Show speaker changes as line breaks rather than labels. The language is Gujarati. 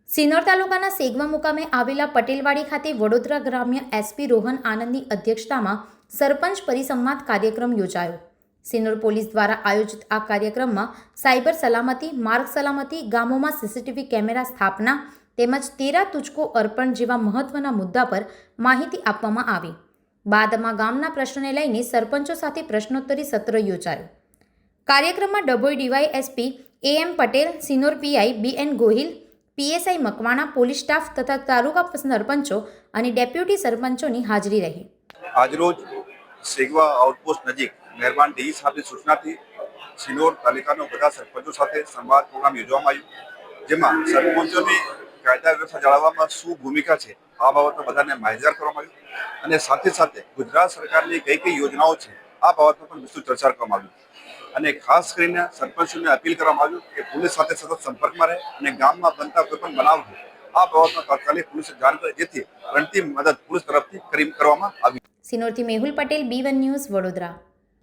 સિનોર તાલુકાના સેગવા મુકામે આવેલા પટેલવાડી ખાતે વડોદરા ગ્રામ્ય એસપી રોહન આનંદની અધ્યક્ષતામાં સરપંચ પરિસંવાદ કાર્યક્રમ યોજાયો. સિનોર પોલીસ દ્વારા આયોજિત આ કાર્યક્રમમાં સાયબર સલામતી, માર્ગ સલામતી, ગામોમાં સીસીટીવી કેમેરા સ્થાપના તેમજ તેરા તુજકો અર્પણ જેવા મહત્વના મુદ્દા પર માહિતી આપવામાં આવી. બાદમાં ગામના પ્રશ્નોને લઈને સરપંચો સાથે પ્રશ્નોત્તરી સત્ર યોજાયું. કાર્યક્રમમાં Dabhoi DYSP AM Patel, Sinor PI BN Gohil, PSI Makwana, police staff તથા તાલુકા સરપંચો અને ડેપ્યુટી સરપંચોની હાજરી રહી.
આજરોજ સેગવા આઉટપોસ્ટ નજીક મહેરબાન ડી સાહેબની સૂચનાથી સિનોર તાલુકાના બધા સરપંચો સાથે સંવાદ પ્રોગ્રામ યોજવામાં આવ્યો, જેમાં સરપંચોની કાયદા વ્યવસ્થા જાળવવામાં શું ભૂમિકા છે આ બાબતમાં બધાને માહિતગાર કરવામાં આવ્યું અને સાથે સાથે ગુજરાત સરકારની કઈ કઈ યોજનાઓ છે આ બાબતમાં પણ વિસ્તૃત ચર્ચા કરવામાં આવી અને ખાસ કરીને સરપંચોને અપીલ કરવામાં આવ્યું કે પોલીસ સાથે સતત સંપર્કમાં રહે અને ગામમાં બનતા કોઈ પણ બનાવ હોય આ બાબતમાં તાત્કાલિક પોલીસ જાણ કરે, જેથી અંતિમ મદદ પોલીસ તરફથી કરવામાં આવી.
સિનોરથી મેહુલ પટેલ, B1 ન્યૂઝ, વડોદરા.